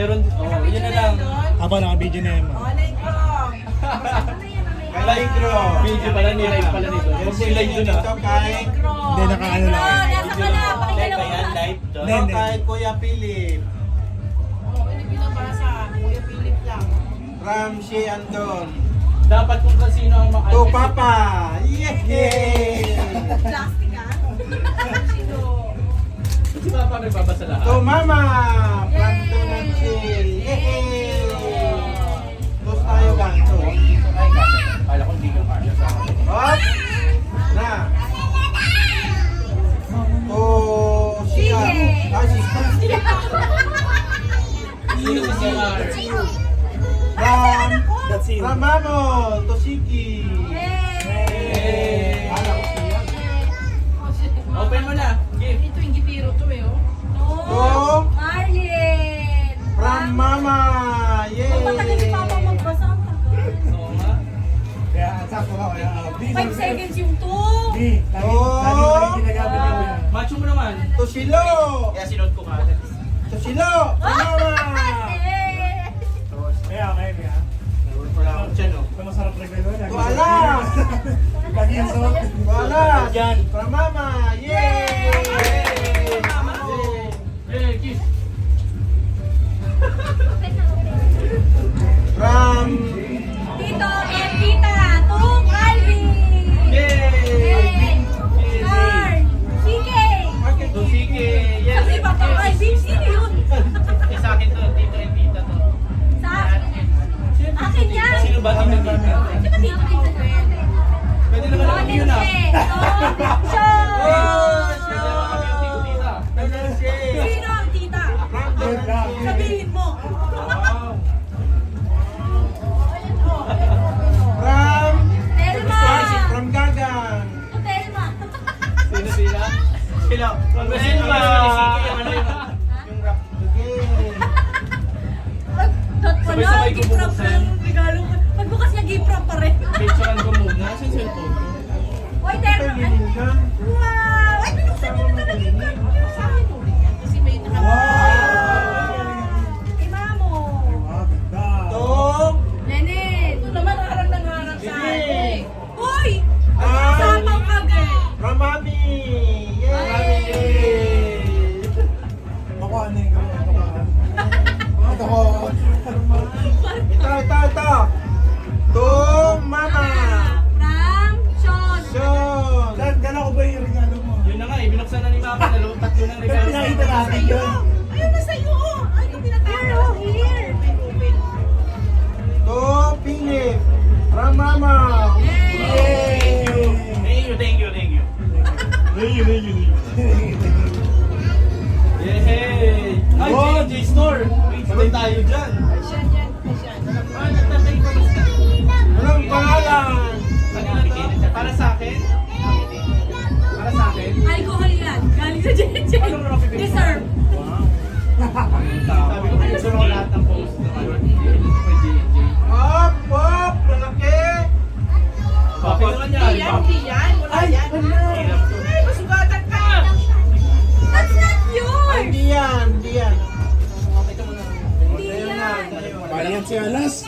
meron, yun na lang. Habang naka-video na yun. Ligro. Video pala, ni-live pala nito. Yung live dun ah. Hindi, naka-ano lang. Nasa ka na, pakinggan mo Ayan, na. live to. Hindi. Kay Kuya Philip. Hindi binabasa. Kuya Philip lang. From She Andon. Dapat kung sino ang maka- To Papa. Yay! Plastic ah. Sino? Si Papa nagbabasa lahat. To Mama. From Donanchi. Yay! Tos tayo ganto. Ay, kala ko hindi ka kaya sa akin. Hop! Na. To siya. Si Sino si CR? That's it. From Mamo. To Siki. Hey! Kala ko siya. Open mo na. Give. Ito yung gitiro to eh oh. To Marlin! From Mama. Kung matagal si Papa Yay! magbasa, ang tagal. Oo nga. Kaya, sakto ka. Kaya, 5 seconds yung 2. Di, lagi yung ginagamit yun. Macho mo naman. To Silo. Kaya sinod ko ka. To Silo. To Mama. Kaya, kaya. Wala akong dyan oh. Ito masarap regalo. Wala. Lagi yung suot. Wala. Yan. From Mama. Yay! Hey, kiss. From Tito and Tita, to Calvin! Yay! Carl! CK! To sige. Yes. Kasi Papa Calvin, sino yun? Eh, sa akin to, tito and tita to. Sa akin yan! Sino ba tito tita? Di ba Tito Tito? Pwede naman ako yun ah. Show! Pwede naman kami yung tito tita. Sino ang tita? Sabihin mo! Telma! From Gagang. O Telma! Sino sila? Sila. Sino ba? Ano yun? Yung rap again. Dot pa na, Sabay-sabay gift wrap bubuksan. ng regalo ko. Pagbukas niya, gift wrap pa rin. Picturean ko muna. Saan yung cellphone ko? Oy, Telma! Ito yung ka. Wow! Ay, binuksan niyo na talaga yung gift wrap. Sa akin ulit yan. Kasi may Kay Mamo! Wow, ganda. To Nene! Ito naman harang ng harang sa akin. Uy! Ah. Sapaw ka, girl! From Mami. Yay! Ako, ano yung gawin? Ito ko. Ito. To Mama. From Sean! Sean. Dala ko ba yung regalo mo? Yun na nga eh. Binuksan na ni Mama. Tatlo ng regalo. Pinakita natin yun. Ayun na sa'yo! Ay, yung pinatalo! Here! To Philip. From Mama. Yay! Thank you. Yay! Ay, J&J Store! Sabay tayo dyan. Siyan yan. Siyan. Ah, nagtatay pa basta. Anong pangalan? Kanina to? Para sa akin? Para sa akin? Alcohol yan! Galing sa JJ! Deserve! Sabi ko, gusto ko lahat ng post na ano. Kay J&J. Hop, hop. Malaki. Bakit naman yan? Hindi yan. Wala yan. Hirap to. Ay, masugatan ka. That's not yours! Hindi yan. Hindi yan! Balian si Alas.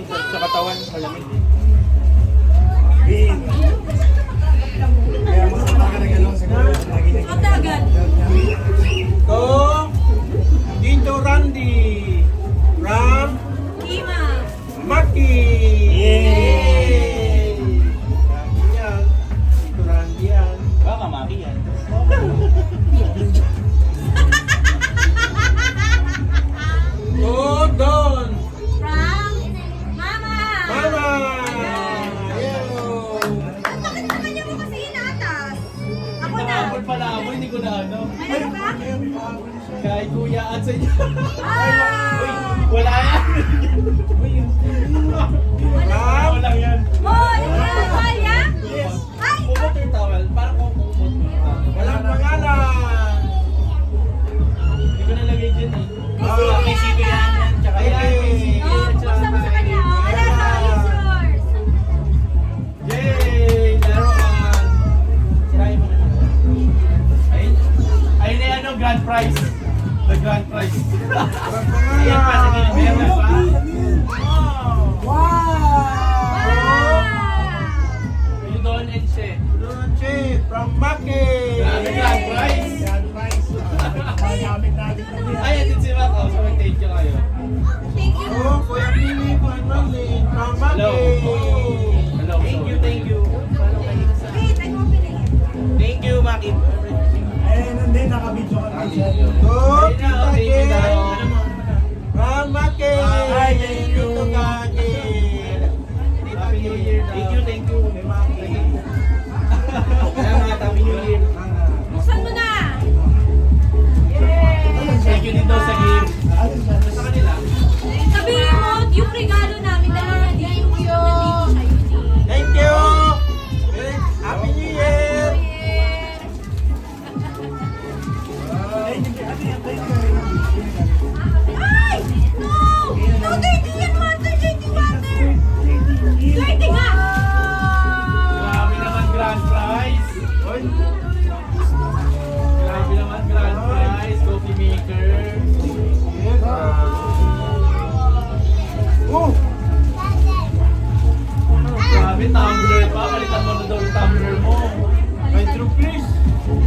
Sa katawan, malamig. Bin. Kaya mas magregalo sa gawin. Lagi na Katagal! To Tito Randy. From Kima! Maki. Yay! Randy yan. Tito Randy yan. Baka maki yan. To Don. From Mama! Mama. grand prize. Sarap pa nga. Ayan pa, sa gilid. Meron pa. Wow! Yung Don and She. Lunche from Maki. Grabe, grand prize. Grand prize. Gamit natin na din. Ay, andun si Mac. Oh, so thank you kayo. Thank you. Oh, Kuya Pili, Kuya Marlene from Hello. Maki. Hello. Thank you. Wait, I'm opening it. Thank you, Maki. Ayun, nandun, nakabidyo ka na siya. Good, Ayun na, thank you daw. from Maki. Ay, thank you. Dito Kaki. Happy New Year daw. Thank you. May Maki. Salamat, Happy New Year. Buksan mo na. Thank you din daw sa game. Sa kanila. Sabihin mo, yung regalo namin dahil nandito siya yun. Thank you. Happy New Year. Ay, hindi, ano yan, tayo ka. Ay! No! No, 30 yan, water! 30 water! 30 nga! Grabe naman grand prize. Grabe naman grand prize. Coffee maker. Oh! Grabe, tumbler pa. Palitan mo na daw yung tumbler mo. Ay, true please.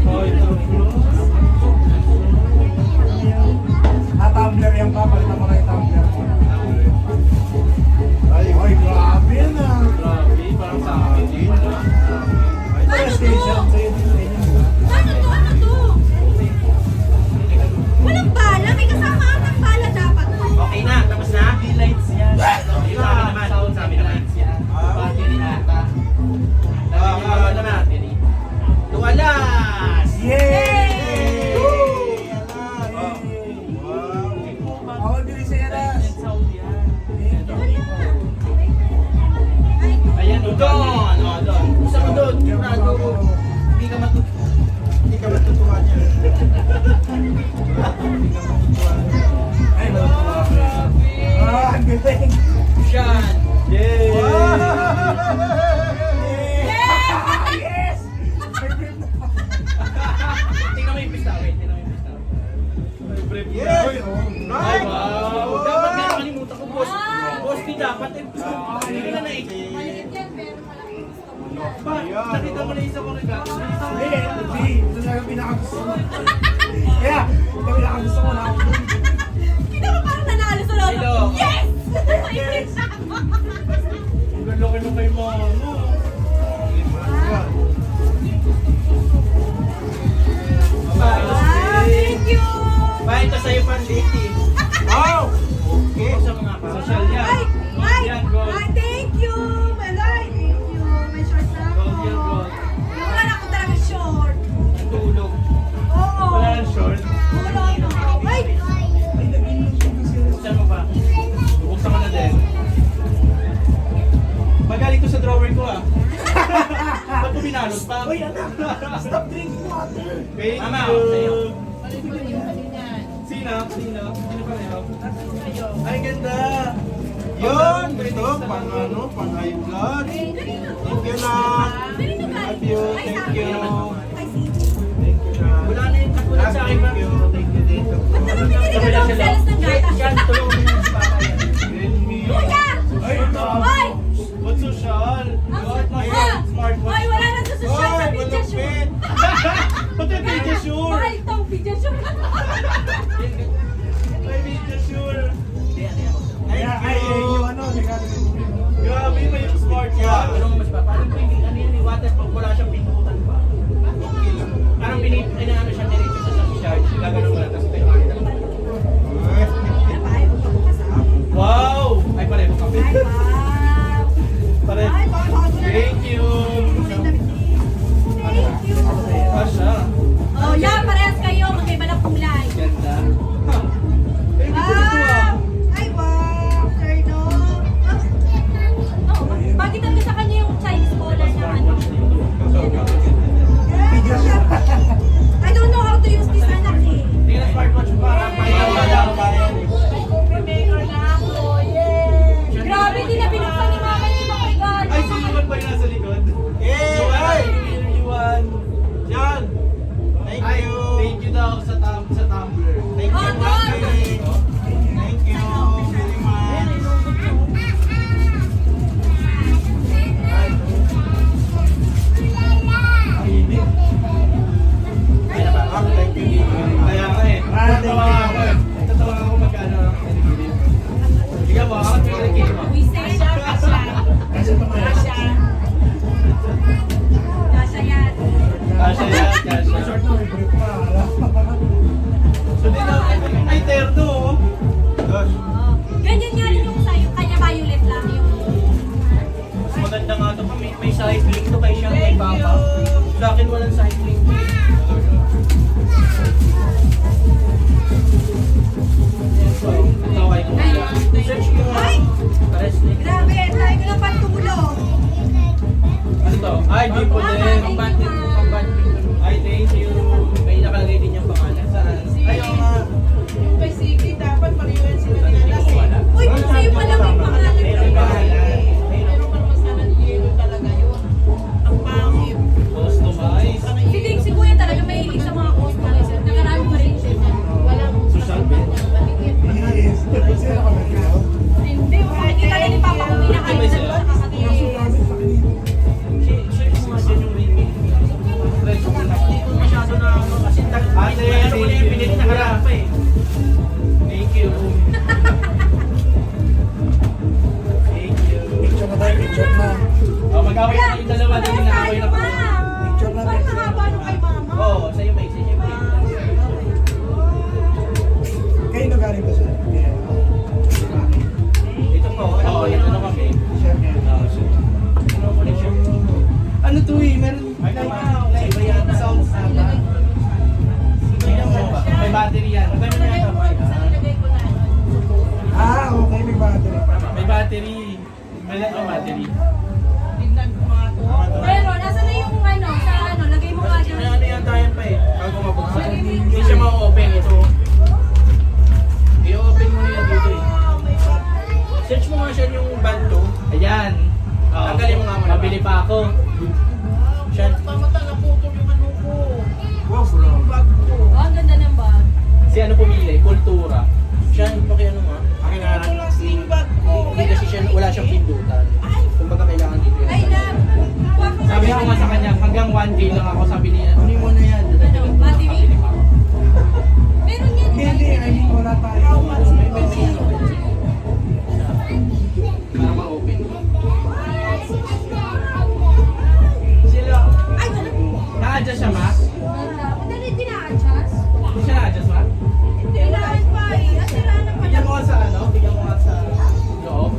Oh, ito. Tumbler yan pa, palitan mo na yung tumbler mo. Ay, grabe yan ah. Grabe, parang sa akin. Di ba na? Ito yung station, sa'yo din sa inyo. Ano to? Ano to? Walang bala. May kasama atang bala dapat to. Okay na, tapos na. Lights yan. Yung sa amin naman. Sa amin naman. Battery ata. Ano na battery? Tuwalas! Yay! Wow. Ako din siya na. Ayan, o doon. O doon. Gusto mo doon. Sigurado ko. Hindi ka matutuwa. Hindi ka matutuwa niya. Ay, natutuwa ko. Ah, ang galing. Yan. Yay! Yes! Tingnan mo yung pista. Wait, tingnan mo yung pista. Ay, brave Yes. na. Ay, Ay, wow. Dapat nga nakalimutan ko, boss. Boss, di dapat. Hindi na naik. Maliit yan, pero malaki gusto mo yan. Ba, nakita mo na isa ko regalo. Hindi, hindi. Ito na yung pinakagusto mo. Kaya, ito yung pinakagusto mo na ako. Kita mo parang nanalo sa lolo. Hello. Yes! Yes! Ang laki-laki mo. Ah, thank you! Bye, ito sa'yo pa, Liti. Wow. Okay. Sa mga social yan. Ay! Ay! Yan, gold. Ay, thank you! Meloy, thank you! May short na ako. Gold yan, gold. Wala na ako talaga short. Ang tulog. Oo. Wala nang short. Wala na. Ay! Ay, nag-inom siya kasi. Buksan mo pa. Buksan mo na din. Magaling to sa drawer ko ah. Ba't mo binalot pa? Uy, anak! Stop drinking water! Thank Mama, you. sa'yo. Sino? Sino? Sino pa rin? Sa'yo. Ay, ganda. Yun. Ito, pang ano, pang high blood. Thank you na. Kanino galing? Love you. Ay, Thank sa akin. you. Ay, sige. Thank you na. Wala na yung katulad sa akin ba? Thank you. Thank you dito. Ba't naman pinili ka ng selos ng gata? Yan, tulong mo yung si Papa yan. Redmi. Kuya! Ay, ito! Hoy! What's social? Ang Ayan, smartwatch. Hoy, wala na sa social sa Oy, video shoot. malupit. Ba't yung video sure? Mahal tong video shoot. May video sure. Kaya, ay, yung ano, regalo ko. Grabe, may yung smartwatch. Ano mo mas pa? Parang pwede, ano yan, water pag wala siyang pindutan pa. Parang ano siya, diretso sa charge. Gagano mo lang, tapos ito yung akin. Tapos, Ganyan nga rin yung sa'yo. Kanya violet lang yung... Mas maganda nga ito pa. May cycling to kay siya kay Papa. Sa akin walang cycling. So, taway ko. Search mo nga. Pares na. Grabe, tayo ko na pang tumulong. Ano to? Ay, di po din. Ay, thank you. May nakalagay din yung pangalan. Saan? Ayaw nga. Yung kay Sige, dapat pariwan sila nila kasi. Uy, sa'yo pala may pangalan. Meron pangalan. Meron ka naman sana ni Yelo talaga yun. Ang pangit. Customize. Si Kuya talaga mahilig sa mga customizer. Nakarami pa rin siya. Walang Social media. baligid. Yes. Sino ka nagkakaw? Hindi, makikita na ni Papa kung pinakain sa mga nakakatiis. Namin sa kanina. Share mo nga dyan yung win-win. Hindi ko masyado na ano kasi ay, ano ko na yung pinili nakaraan pa eh. Thank you. Thank you. Picture na tayo, picture na. Oh, mag-away na yung dalawa dali na away na po. Picture na, Parang picture. mahaba nung kay Mama. Oo, sa'yo may isa niya. Kayo na galing ba siya? Ito po, ano ito na kami. Share niya. Ano ko siya? Ano to eh, meron iba yata. Sounds na. Tingnan mo ba? May battery yan. Magkano na yata ba? Nilagay ko na. Ah, okay, may battery pa. May battery. May battery. Tignan ko mga to. Pero, nasa na yung ano, sa ano, lagay mo nga dyan. Ano yan tayo pa eh. Bago mabuksan. Hindi siya ma-open ito. I-open mo yan dito eh. Search mo nga siya yung band to. Ayan. Tanggalin mo nga muna. Mabili pa ako. Siya. Tama-tama naputol yung ano ko. Wow, bro. Bag ko. Oh, ang ganda ng bag. Si ano pumili? Kultura. Siya, pakiano nga. Ito lang sling bag ko. Hindi kasi siya, wala siyang pindutan. Kumbaga kailangan dito yan. Ay, love. Kuha ko Sabi ko nga sa kanya, hanggang 1K lang ako. Sabi niya, kunin mo na yan. Ano, battery? Meron yan. Hindi, I mean, wala tayo. Para ma-open. Sila, Ay, wala. na-adjust siya, ma? Wala. Madali din-a-adjust. Hindi siya na-adjust, ma? Kailangan pa eh. At sira na pa. Bigyan mo nga sa ano? Bigyan mo nga sa loob.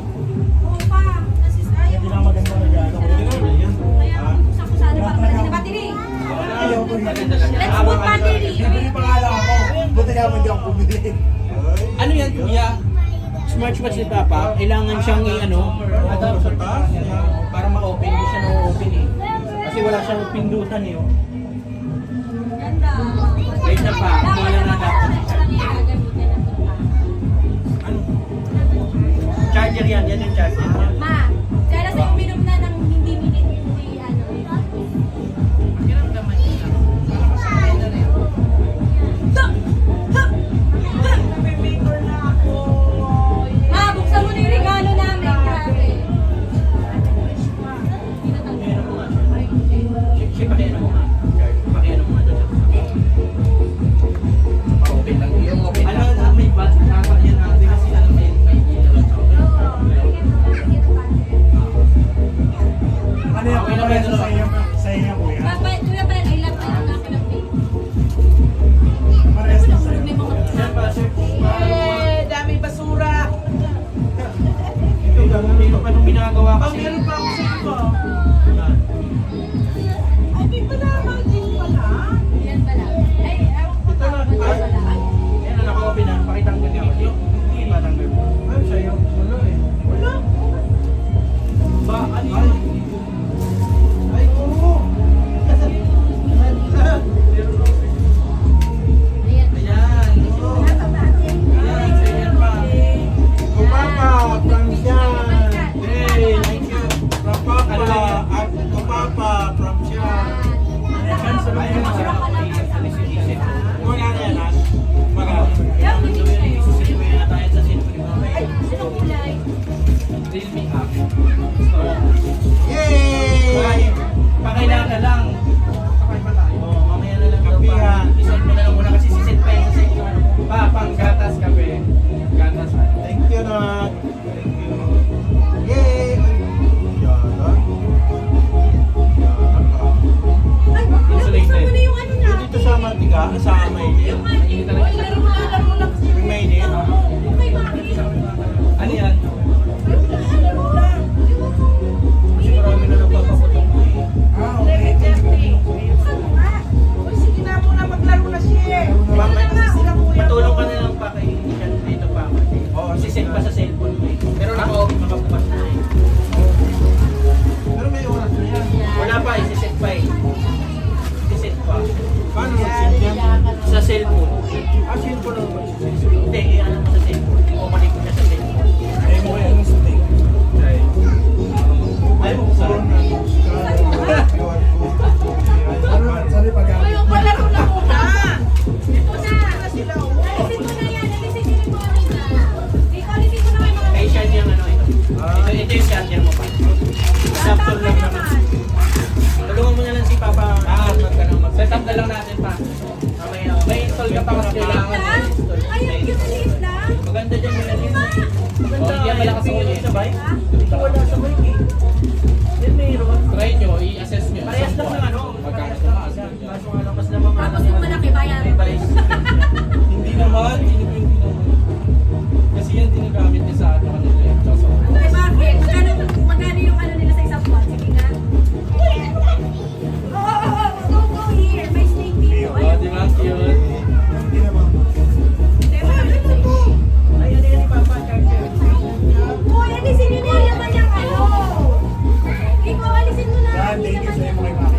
Oo pa. Kasi ayaw Hindi ko. na maganda regalo. Kaya gusto ko sana pagpalagay na battery. Ayaw ko yun. Let's put battery. Hindi pa nga lang ako. Buti nga hindi ako bumili. Ano yan, kuya? Smartwatch ni Papa, kailangan siyang i-ano, adapt sa taas. Para ma-open, hindi siya na-open eh. Kasi wala siyang pindutan eh. Oh. Ganda. Wait na pa, wala na dapat. Charger yan, yan yung charger. Ma, kaya sa uminom na ng hindi minit, hindi ano. Pakiramdaman niya lang. Para masanay na rin. Nagme-maker na ako. Ma, buksan mo na yung regalo namin. Grabe. Pakiano mo nga siya. Siya, pakiano mo nga. Pakiano mo nga doon. Pa-open lang. Yung open lang. Ano na, may bat, nakapagyan natin kasi ano may ilaw at saka. Nakaset pa sa cellphone ko eh. Pero naka-open, makabukas na eh. Pero may oras na yan. Wala pa, isiset pa eh. Isiset pa. Paano mag-send yan? Sa cellphone. Asin ko lang ba? Hindi, ano mo sa cellphone. Kukunik ko siya sa cellphone. Ayaw mo yung stick. Ay, buksan. Sorry pag-gamit. Uy, yung palaro na muna. Ito na. Sila, Alisin mo na yan. Alisin mo yung mga na. Ikaw, alisin mo na yung mga May charge yung ano ito. Ito yung charger mo pa. Adapter lang naman. Tulungan mo na lang si Papa. Set up na lang natin pa. Mamaya, may install ka pa kasi kailangan i-install. Ayun, yung maliit lang. Maganda dyan yung maliit. Diba? Oh, hindi yan malakas ako yun. Sabay? Ito wala sa bike eh. Yan mayroon. Try nyo, i-assess nyo. Parehas lang ng ano. Magkano Parehas tumaas lang. yun? Kaso nga lang, mas namamahal Tapos yan. yung malaki, bayan. Parehas. Hindi naman, hindi naman. Kasi yan dinagamit niya sa ano kanila eh. Tsaka sa Ay, bakit? Magkano yung ano nila sa isang buwan? Sige nga. Go, go here. May snake dito. Oh, di ba? Cute. Hindi naman. Ayun yan ni Papa, charger. Uy, alisin nyo na yung laman yung ano. Ikaw, alisin mo na. Yan, thank you sa iyo mga